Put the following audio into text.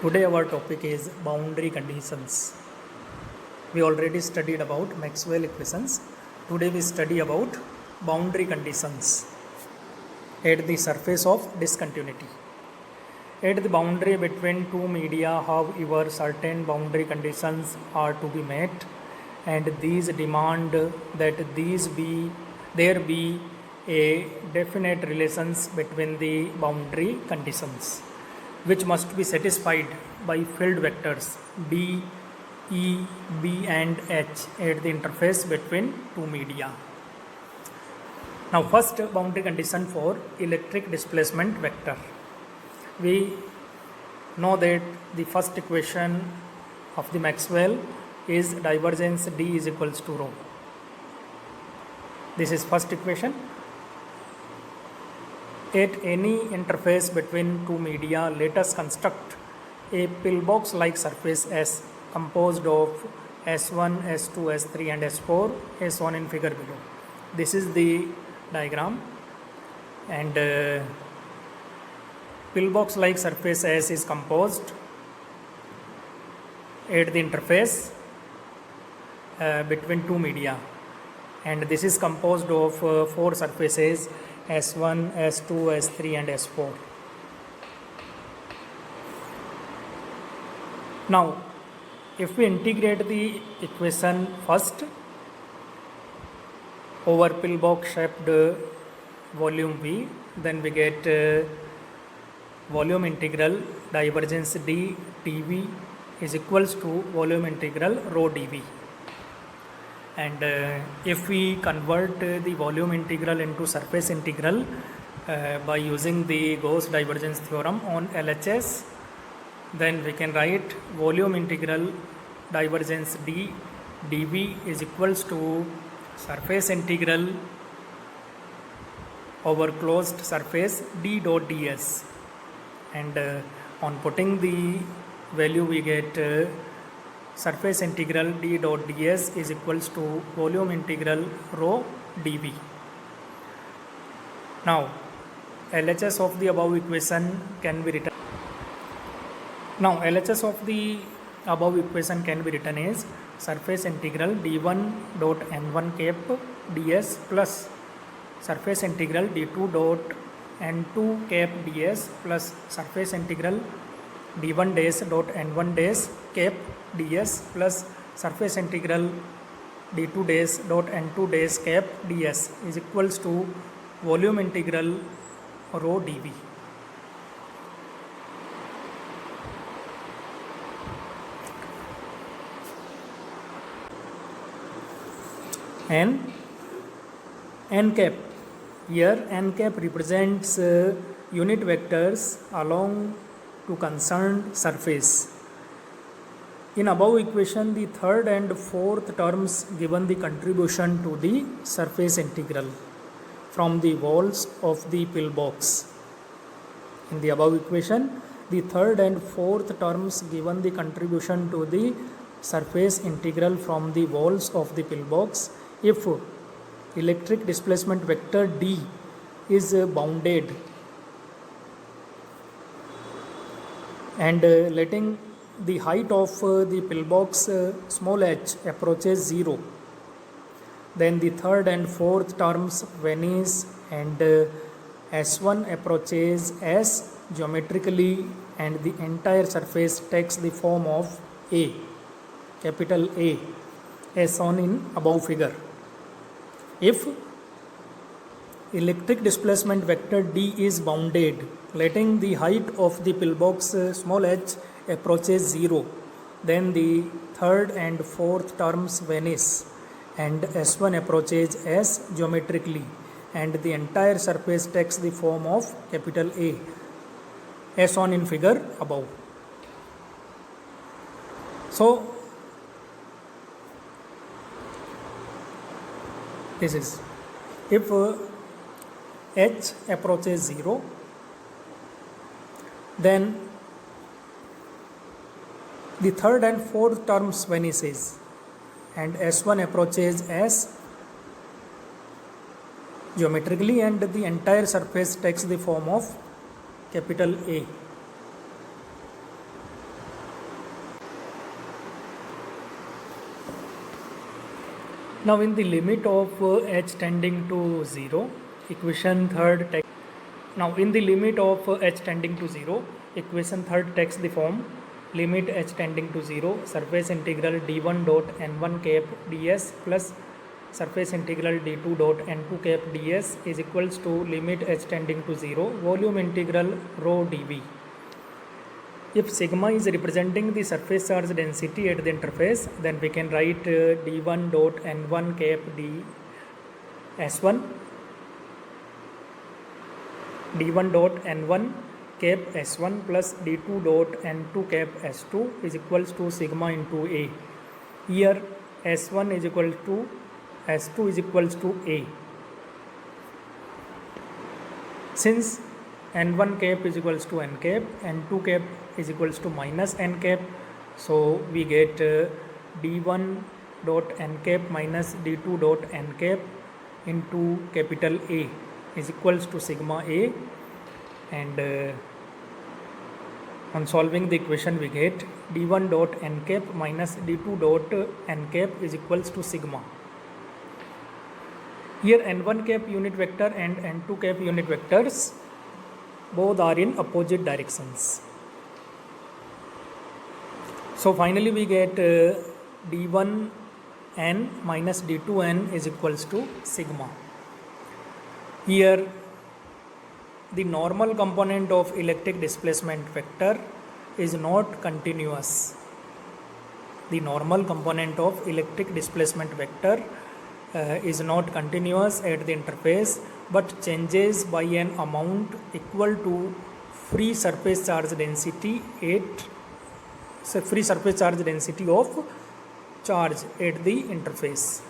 Today our topic is boundary conditions. We already studied about Maxwell equations. Today we study about boundary conditions at the surface of discontinuity. At the boundary between two media, however, certain boundary conditions are to be met, and these demand that there be a definite relations between the boundary conditions, which must be satisfied by field vectors D, E, B and H at the interface between two media. Now first boundary condition for electric displacement vector. We know that the first equation of the Maxwell is divergence D is equals to rho. This is first equation. At any interface between two media, let us construct a pillbox like surface S composed of S1, S2, S3 and S4 as shown in figure below. This is the diagram, and pillbox like surface S is composed at the interface between two media, and this is composed of four surfaces S1, S2, S3 and S4. Now if we integrate the equation first over pillbox shaped volume V, then we get volume integral divergence D dV is equals to volume integral rho dV. And if we convert the volume integral into surface integral by using the Gauss divergence theorem on LHS, then we can write volume integral divergence D dV is equals to surface integral over closed surface D dot ds, and on putting the value we get surface integral D dot ds is equals to volume integral rho dV. Now LHS of the above equation can be written. Now LHS of the above equation can be written as surface integral d1 dot n1 cap ds plus surface integral d2 dot n2 cap ds plus surface integral d1 dash dot n1 dash cap ds plus surface integral d2 dash dot n2 dash cap ds is equals to volume integral rho dV. N cap, here n cap represents unit vectors along to concerned surface. In above equation, the third and fourth terms given the contribution to the surface integral from the walls of the pillbox. In the above equation, the third and fourth terms given the contribution to the surface integral from the walls of the pillbox if electric displacement vector D is bounded and letting the height of the pillbox small h approaches 0, then the third and fourth terms vanish and S1 approaches S geometrically and the entire surface takes the form of A, capital A, as shown in above figure. If electric displacement vector D is bounded, letting the height of the pillbox small h approaches 0, then the third and fourth terms vanish and S1 approaches S geometrically and the entire surface takes the form of capital A, as shown in figure above. So this is if h approaches 0, then the third and fourth terms vanishes and S1 approaches S geometrically and the entire surface takes the form of capital A. Now in the limit of h tending to 0, equation third takes, now in the limit of h tending to 0, equation third takes the form limit h tending to 0 surface integral d1 dot n1 cap ds plus surface integral d2 dot n2 cap ds is equals to limit h tending to 0 volume integral rho dv. If sigma is representing the surface charge density at the interface, then we can write d1 dot n1 cap d s1, d1 dot n1 cap s1 plus d2 dot n2 cap s2 is equals to sigma into a. Here s1 is equal to s2 is equals to a. Since n1 cap is equals to n cap, n2 cap is equals to minus n cap, so we get d1 dot n cap minus d2 dot n cap into capital A is equals to sigma a, and on solving the equation we get d1 dot n cap minus d2 dot n cap is equals to sigma. Here n1 cap unit vector and n2 cap unit vectors both are in opposite directions. So finally we get d1 n minus d2 n is equals to sigma. Here the normal component of electric displacement vector is not continuous. The normal component of electric displacement vector is not continuous at the interface, but changes by an amount equal to free surface charge density of charge at the interface.